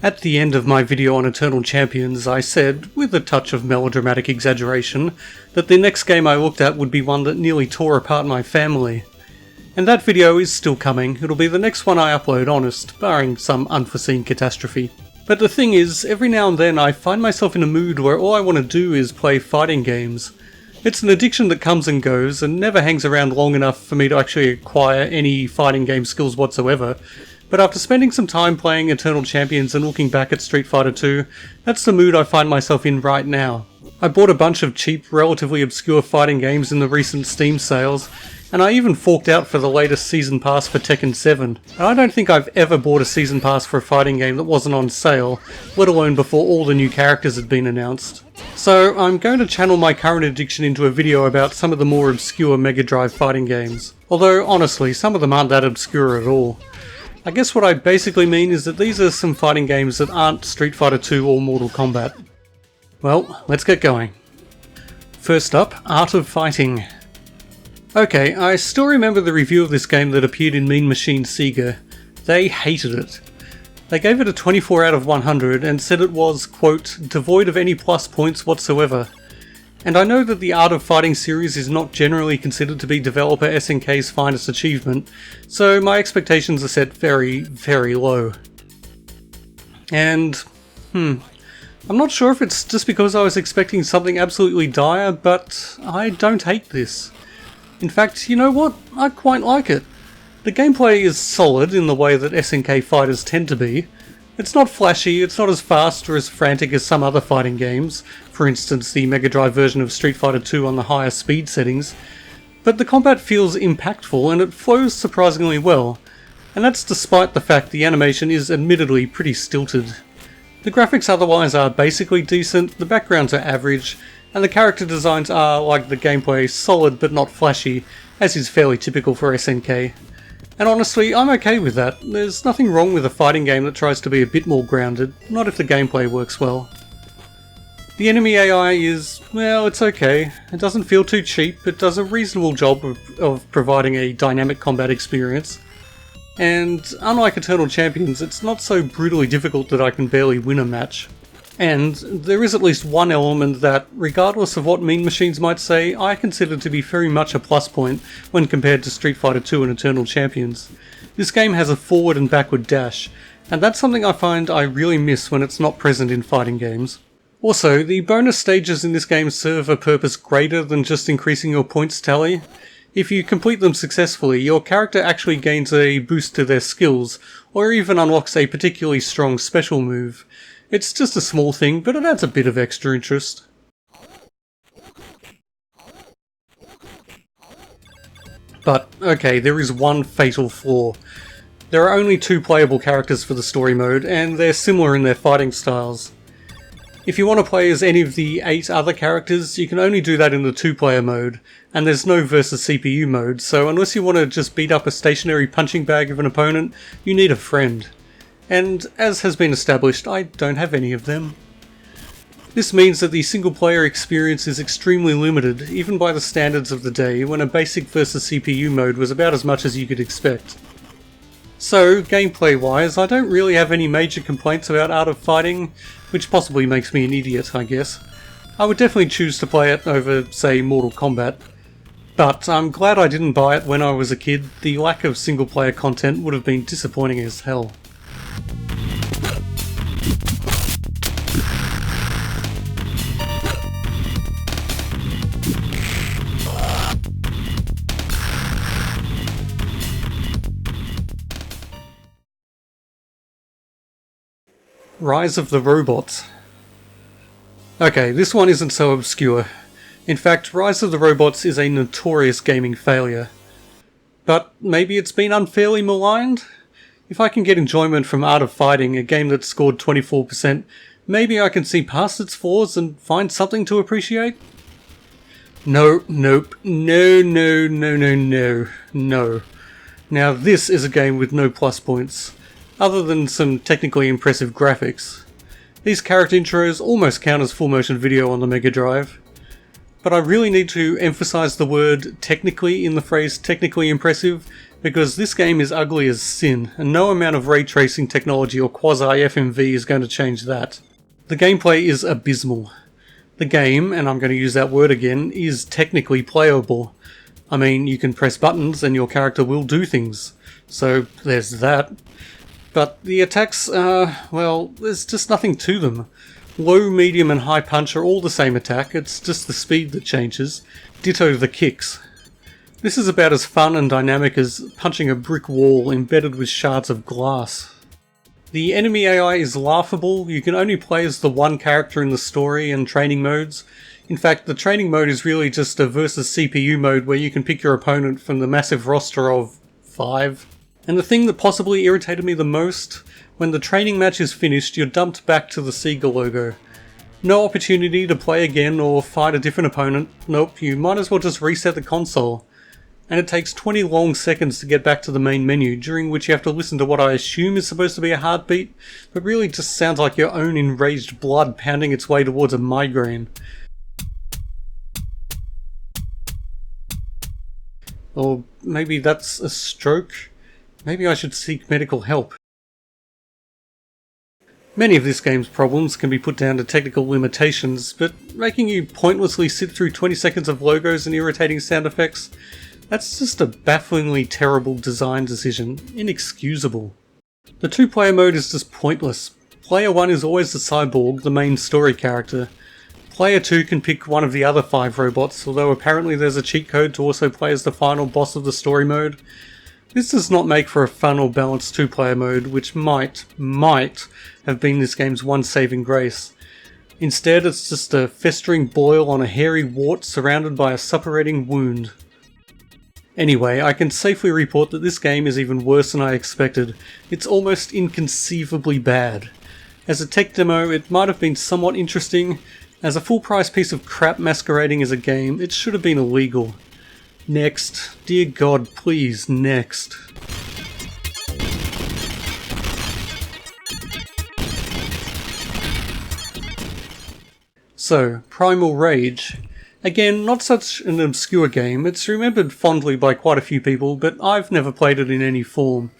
At the end of my video on Eternal Champions, I said, with a touch of melodramatic exaggeration, that the next game I looked at would be one that nearly tore apart my family. And that video is still coming. It'll be the next one I upload, honest, barring some unforeseen catastrophe. But the thing is, every now and then I find myself in a mood where all I want to do is play fighting games. It's an addiction that comes and goes and never hangs around long enough for me to actually acquire any fighting game skills whatsoever. But after spending some time playing Eternal Champions and looking back at Street Fighter 2, that's the mood I find myself in right now. I bought a bunch of cheap, relatively obscure fighting games in the recent Steam sales, and I even forked out for the latest Season Pass for Tekken 7. And I don't think I've ever bought a Season Pass for a fighting game that wasn't on sale, let alone before all the new characters had been announced. So I'm going to channel my current addiction into a video about some of the more obscure Mega Drive fighting games. Although, honestly, some of them aren't that obscure at all. I guess what I basically mean is that these are some fighting games that aren't Street Fighter 2 or Mortal Kombat. Well, let's get going. First up, Art of Fighting. Okay, I still remember the review of this game that appeared in Mean Machine Sega. They hated it. They gave it a 24 out of 100 and said it was, quote, devoid of any plus points whatsoever. And I know that the Art of Fighting series is not generally considered to be developer SNK's finest achievement, so my expectations are set very, very low. And, I'm not sure if it's just because I was expecting something absolutely dire, but I don't hate this. In fact, you know what? I quite like it. The gameplay is solid in the way that SNK fighters tend to be. It's not flashy, it's not as fast or as frantic as some other fighting games, for instance the Mega Drive version of Street Fighter 2 on the higher speed settings, but the combat feels impactful and it flows surprisingly well, and that's despite the fact the animation is admittedly pretty stilted. The graphics otherwise are basically decent, the backgrounds are average, and the character designs are, like the gameplay, solid but not flashy, as is fairly typical for SNK. And honestly, I'm okay with that. There's nothing wrong with a fighting game that tries to be a bit more grounded, not if the gameplay works well. The enemy AI is, well, it's okay. It doesn't feel too cheap, it does a reasonable job of providing a dynamic combat experience. And unlike Eternal Champions, it's not so brutally difficult that I can barely win a match. And there is at least one element that, regardless of what Mean Machines might say, I consider to be very much a plus point when compared to Street Fighter 2 and Eternal Champions. This game has a forward and backward dash, and that's something I find I really miss when it's not present in fighting games. Also, the bonus stages in this game serve a purpose greater than just increasing your points tally. If you complete them successfully, your character actually gains a boost to their skills, or even unlocks a particularly strong special move. It's just a small thing, but it adds a bit of extra interest. But, okay, there is one fatal flaw. There are only 2 playable characters for the story mode, and they're similar in their fighting styles. If you want to play as any of the 8 other characters, you can only do that in the 2-player mode, and there's no versus CPU mode, so unless you want to just beat up a stationary punching bag of an opponent, you need a friend. And, as has been established, I don't have any of them. This means that the single-player experience is extremely limited, even by the standards of the day, when a basic versus CPU mode was about as much as you could expect. So, gameplay-wise, I don't really have any major complaints about Art of Fighting, which possibly makes me an idiot, I guess. I would definitely choose to play it over, say, Mortal Kombat. But I'm glad I didn't buy it when I was a kid. The lack of single-player content would have been disappointing as hell. Rise of the Robots. Okay, this one isn't so obscure. In fact, Rise of the Robots is a notorious gaming failure. But maybe it's been unfairly maligned? If I can get enjoyment from Art of Fighting, a game that scored 24%, maybe I can see past its flaws and find something to appreciate? No. Now this is a game with no plus points, other than some technically impressive graphics. These character intros almost count as full motion video on the Mega Drive. But I really need to emphasize the word technically in the phrase technically impressive, because this game is ugly as sin, and no amount of ray tracing technology or quasi-FMV is going to change that. The gameplay is abysmal. The game, and I'm going to use that word again, is technically playable. I mean, you can press buttons and your character will do things, so there's that. But the attacks well, there's just nothing to them. Low, medium and high punch are all the same attack, it's just the speed that changes. Ditto the kicks. This is about as fun and dynamic as punching a brick wall embedded with shards of glass. The enemy AI is laughable. You can only play as the one character in the story and training modes. In fact, the training mode is really just a versus CPU mode where you can pick your opponent from the massive roster of 5. And the thing that possibly irritated me the most, when the training match is finished, you're dumped back to the Sega logo. No opportunity to play again or fight a different opponent. Nope, you might as well just reset the console. And it takes 20 long seconds to get back to the main menu, during which you have to listen to what I assume is supposed to be a heartbeat, but really just sounds like your own enraged blood pounding its way towards a migraine. Or maybe that's a stroke? Maybe I should seek medical help. Many of this game's problems can be put down to technical limitations, but making you pointlessly sit through 20 seconds of logos and irritating sound effects, that's just a bafflingly terrible design decision. Inexcusable. The 2-player mode is just pointless. Player 1 is always the cyborg, the main story character. Player 2 can pick one of the other 5 robots, although apparently there's a cheat code to also play as the final boss of the story mode. This does not make for a fun or balanced 2-player mode, which might have been this game's one saving grace. Instead, it's just a festering boil on a hairy wart surrounded by a suppurating wound. Anyway, I can safely report that this game is even worse than I expected. It's almost inconceivably bad. As a tech demo, it might have been somewhat interesting. As a full-price piece of crap masquerading as a game, it should have been illegal. Next. Dear God, please, next. So, Primal Rage. Again, not such an obscure game. It's remembered fondly by quite a few people, but I've never played it in any form.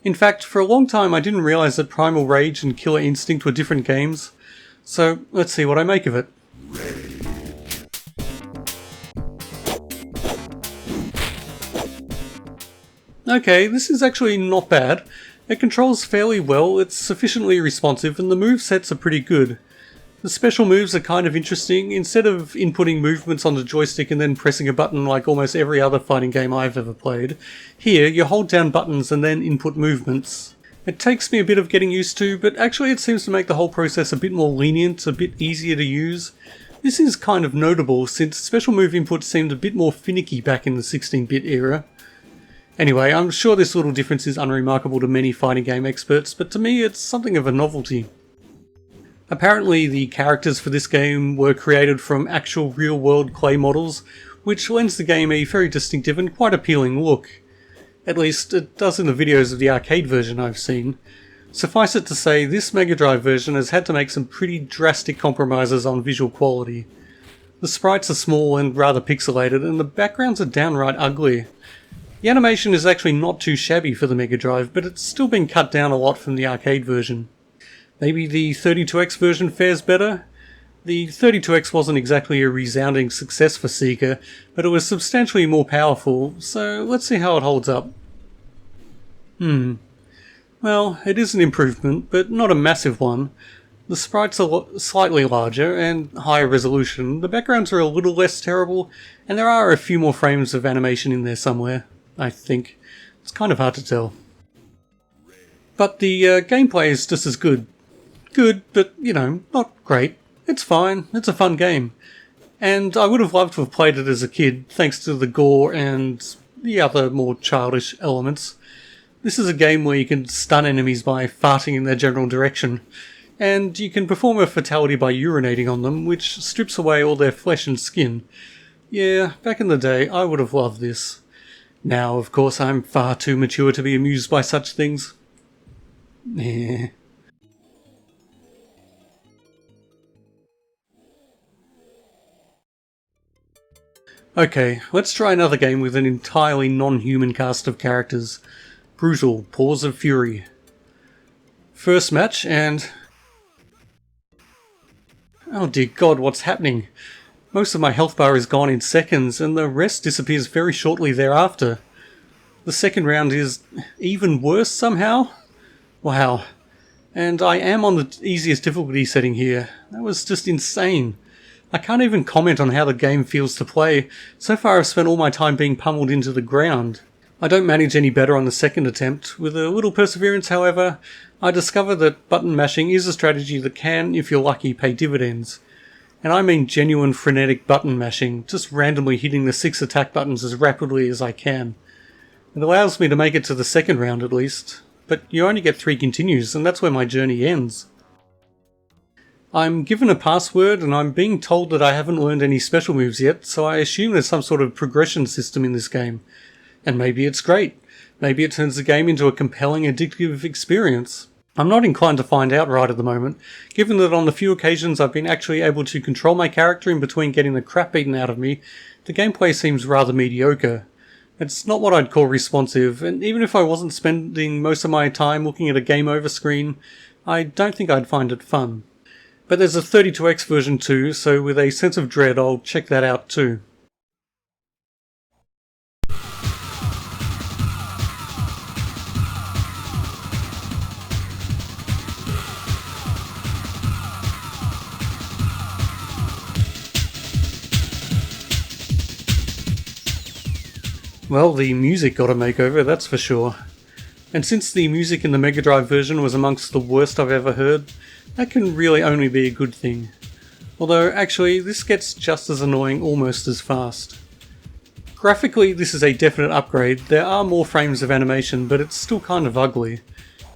In fact, for a long time I didn't realise that Primal Rage and Killer Instinct were different games. So, let's see what I make of it. Okay, this is actually not bad. It controls fairly well, it's sufficiently responsive, and the movesets are pretty good. The special moves are kind of interesting. Instead of inputting movements on the joystick and then pressing a button like almost every other fighting game I've ever played, here you hold down buttons and then input movements. It takes me a bit of getting used to, but actually it seems to make the whole process a bit more lenient, a bit easier to use. This is kind of notable since special move input seemed a bit more finicky back in the 16-bit era. Anyway, I'm sure this little difference is unremarkable to many fighting game experts, but to me it's something of a novelty. Apparently the characters for this game were created from actual real-world clay models, which lends the game a very distinctive and quite appealing look. At least it does in the videos of the arcade version I've seen. Suffice it to say, this Mega Drive version has had to make some pretty drastic compromises on visual quality. The sprites are small and rather pixelated, and the backgrounds are downright ugly. The animation is actually not too shabby for the Mega Drive, but it's still been cut down a lot from the arcade version. Maybe the 32X version fares better? The 32X wasn't exactly a resounding success for Sega, but it was substantially more powerful, so let's see how it holds up. Well, it is an improvement, but not a massive one. The sprites are slightly larger and higher resolution, the backgrounds are a little less terrible, and there are a few more frames of animation in there somewhere, I think. It's kind of hard to tell. But the gameplay is just as good. Good, but, you know, not great. It's fine, it's a fun game. And I would have loved to have played it as a kid, thanks to the gore and the other more childish elements. This is a game where you can stun enemies by farting in their general direction, and you can perform a fatality by urinating on them, which strips away all their flesh and skin. Yeah, back in the day, I would have loved this. Now, of course, I'm far too mature to be amused by such things. Eh. Okay, let's try another game with an entirely non-human cast of characters. Brutal, Paws of Fury. First match and... oh dear god, what's happening? Most of my health bar is gone in seconds and the rest disappears very shortly thereafter. The second round is even worse somehow? Wow. And I am on the easiest difficulty setting here. That was just insane. I can't even comment on how the game feels to play. So far I've spent all my time being pummeled into the ground. I don't manage any better on the second attempt. With a little perseverance, however, I discover that button mashing is a strategy that can, if you're lucky, pay dividends. And I mean genuine frenetic button mashing, just randomly hitting the 6 attack buttons as rapidly as I can. It allows me to make it to the second round at least, but you only get 3 continues and that's where my journey ends. I'm given a password and I'm being told that I haven't learned any special moves yet, so I assume there's some sort of progression system in this game. And maybe it's great. Maybe it turns the game into a compelling, addictive experience. I'm not inclined to find out right at the moment, given that on the few occasions I've been actually able to control my character in between getting the crap beaten out of me, the gameplay seems rather mediocre. It's not what I'd call responsive, and even if I wasn't spending most of my time looking at a game over screen, I don't think I'd find it fun. But there's a 32X version too, so with a sense of dread I'll check that out too. Well, the music got a makeover, that's for sure. And since the music in the Mega Drive version was amongst the worst I've ever heard, that can really only be a good thing. Although, actually, this gets just as annoying almost as fast. Graphically, this is a definite upgrade. There are more frames of animation, but it's still kind of ugly.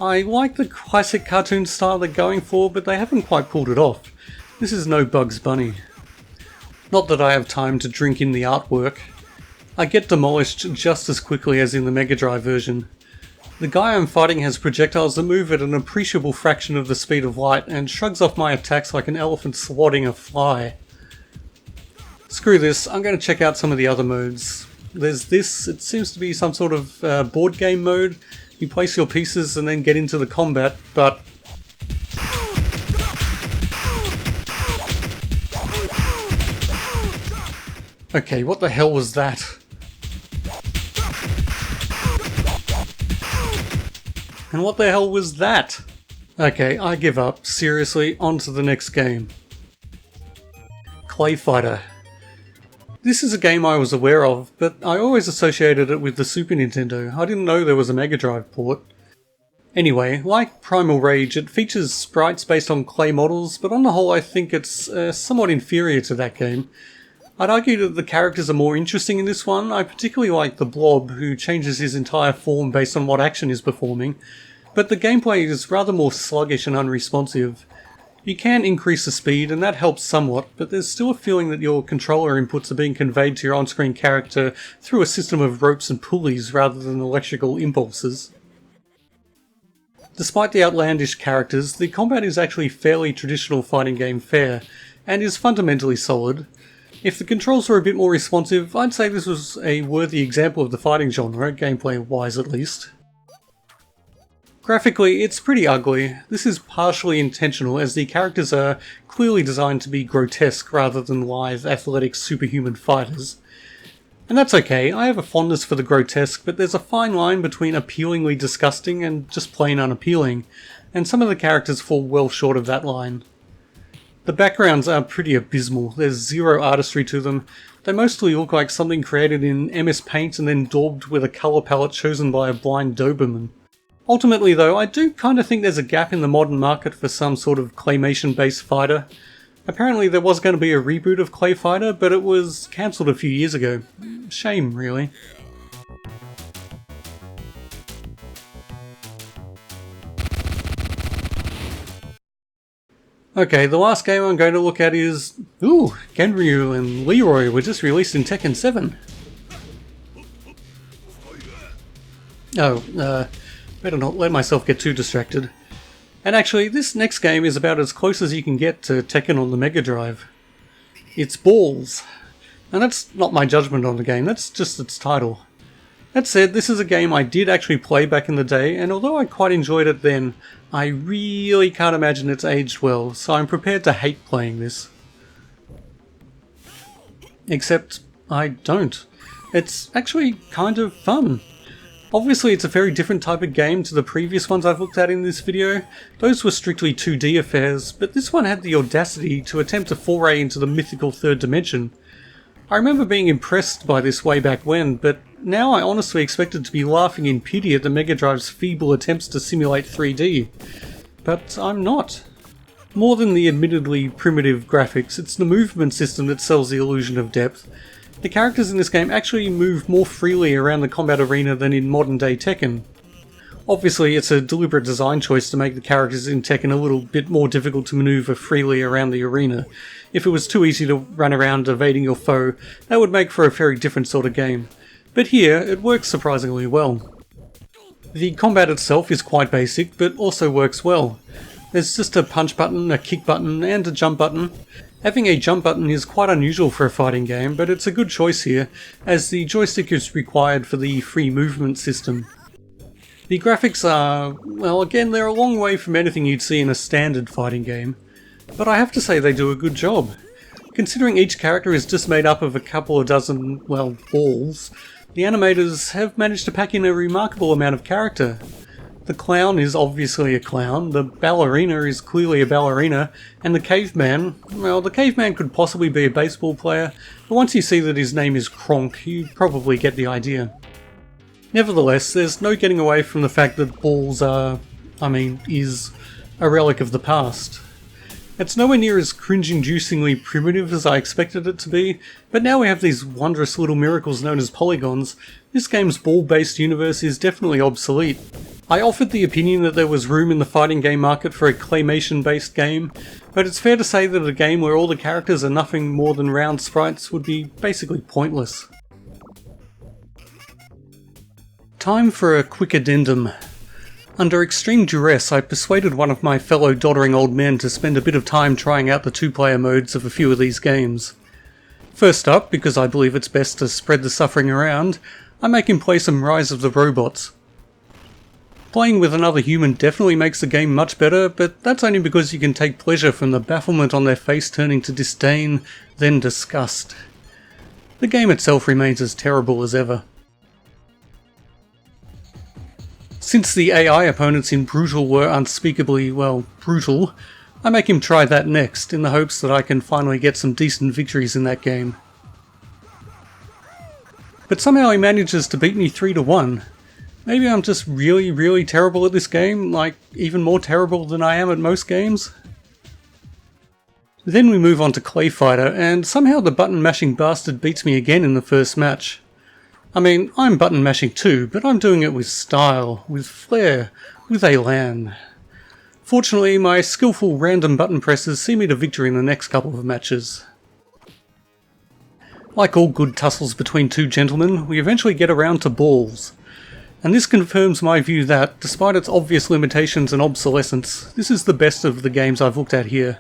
I like the classic cartoon style they're going for, but they haven't quite pulled it off. This is no Bugs Bunny. Not that I have time to drink in the artwork. I get demolished just as quickly as in the Mega Drive version. The guy I'm fighting has projectiles that move at an appreciable fraction of the speed of light and shrugs off my attacks like an elephant swatting a fly. Screw this, I'm going to check out some of the other modes. There's this, it seems to be some sort of board game mode. You place your pieces and then get into the combat, but... okay, what the hell was that? And what the hell was that? Okay, I give up. Seriously, on to the next game. Clayfighter. This is a game I was aware of, but I always associated it with the Super Nintendo. I didn't know there was a Mega Drive port. Anyway, like Primal Rage, it features sprites based on clay models, but on the whole I think it's somewhat inferior to that game. I'd argue that the characters are more interesting in this one. I particularly like the Blob, who changes his entire form based on what action is performing, but the gameplay is rather more sluggish and unresponsive. You can increase the speed, and that helps somewhat, but there's still a feeling that your controller inputs are being conveyed to your on-screen character through a system of ropes and pulleys rather than electrical impulses. Despite the outlandish characters, the combat is actually fairly traditional fighting game fare, and is fundamentally solid. If the controls were a bit more responsive, I'd say this was a worthy example of the fighting genre, gameplay-wise at least. Graphically, it's pretty ugly. This is partially intentional, as the characters are clearly designed to be grotesque rather than live, athletic, superhuman fighters. And that's okay, I have a fondness for the grotesque, but there's a fine line between appealingly disgusting and just plain unappealing, and some of the characters fall well short of that line. The backgrounds are pretty abysmal, there's zero artistry to them. They mostly look like something created in MS Paint and then daubed with a colour palette chosen by a blind Doberman. Ultimately though, I do kinda think there's a gap in the modern market for some sort of claymation-based fighter. Apparently there was going to be a reboot of Clayfighter, but it was cancelled a few years ago. Shame, really. Okay, the last game I'm going to look at is... ooh, Genryu and Leroy were just released in Tekken 7. Oh, better not let myself get too distracted. And actually, this next game is about as close as you can get to Tekken on the Mega Drive. It's balls. And that's not my judgment on the game, that's just its title. That said, this is a game I did actually play back in the day, and although I quite enjoyed it then, I really can't imagine it's aged well, so I'm prepared to hate playing this. Except, I don't. It's actually kind of fun. Obviously it's a very different type of game to the previous ones I've looked at in this video. Those were strictly 2D affairs, but this one had the audacity to attempt a foray into the mythical third dimension. I remember being impressed by this way back when, but now I honestly expected to be laughing in pity at the Mega Drive's feeble attempts to simulate 3D. But I'm not. More than the admittedly primitive graphics, it's the movement system that sells the illusion of depth. The characters in this game actually move more freely around the combat arena than in modern day Tekken. Obviously it's a deliberate design choice to make the characters in Tekken a little bit more difficult to maneuver freely around the arena. If it was too easy to run around evading your foe, that would make for a very different sort of game. But here, it works surprisingly well. The combat itself is quite basic, but also works well. There's just a punch button, a kick button, and a jump button. Having a jump button is quite unusual for a fighting game, but it's a good choice here, as the joystick is required for the free movement system. The graphics are, well, again, they're a long way from anything you'd see in a standard fighting game, but I have to say they do a good job. Considering each character is just made up of a couple of dozen, well, balls, the animators have managed to pack in a remarkable amount of character. The clown is obviously a clown, the ballerina is clearly a ballerina, and the caveman, well, the caveman could possibly be a baseball player, but once you see that his name is Kronk, you probably get the idea. Nevertheless, there's no getting away from the fact that balls is a relic of the past. It's nowhere near as cringe-inducingly primitive as I expected it to be, but now we have these wondrous little miracles known as polygons. This game's ball-based universe is definitely obsolete. I offered the opinion that there was room in the fighting game market for a claymation-based game, but it's fair to say that a game where all the characters are nothing more than round sprites would be basically pointless. Time for a quick addendum. Under extreme duress, I persuaded one of my fellow doddering old men to spend a bit of time trying out the two-player modes of a few of these games. First up, because I believe it's best to spread the suffering around, I make him play some Rise of the Robots. Playing with another human definitely makes the game much better, but that's only because you can take pleasure from the bafflement on their face turning to disdain, then disgust. The game itself remains as terrible as ever. Since the AI opponents in Brutal were unspeakably, well, brutal, I make him try that next, in the hopes that I can finally get some decent victories in that game. But somehow he manages to beat me 3-1. Maybe I'm just really terrible at this game, like even more terrible than I am at most games? Then we move on to Clayfighter, and somehow the button mashing bastard beats me again in the first match. I mean, I'm button mashing too, but I'm doing it with style, with flair, with élan. Fortunately, my skillful random button presses see me to victory in the next couple of matches. Like all good tussles between two gentlemen, we eventually get around to balls. And this confirms my view that, despite its obvious limitations and obsolescence, this is the best of the games I've looked at here.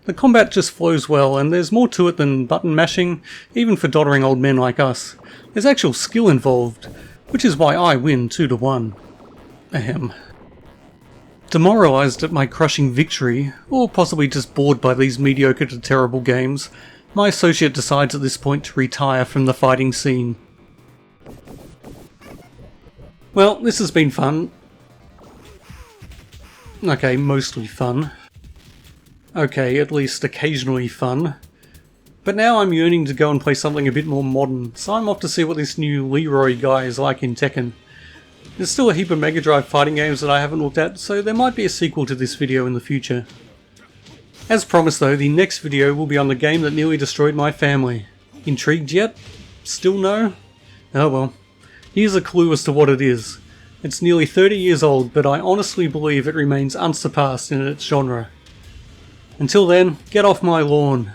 The combat just flows well, and there's more to it than button mashing, even for doddering old men like us. There's actual skill involved, which is why I win 2-1. Ahem. Demoralised at my crushing victory, or possibly just bored by these mediocre to terrible games, my associate decides at this point to retire from the fighting scene. Well, this has been fun. Okay, mostly fun. Okay, at least occasionally fun. But now I'm yearning to go and play something a bit more modern, so I'm off to see what this new Leroy guy is like in Tekken. There's still a heap of Mega Drive fighting games that I haven't looked at, so there might be a sequel to this video in the future. As promised though, the next video will be on the game that nearly destroyed my family. Intrigued yet? Still no? Oh well. Here's a clue as to what it is. It's nearly 30 years old, but I honestly believe it remains unsurpassed in its genre. Until then, get off my lawn.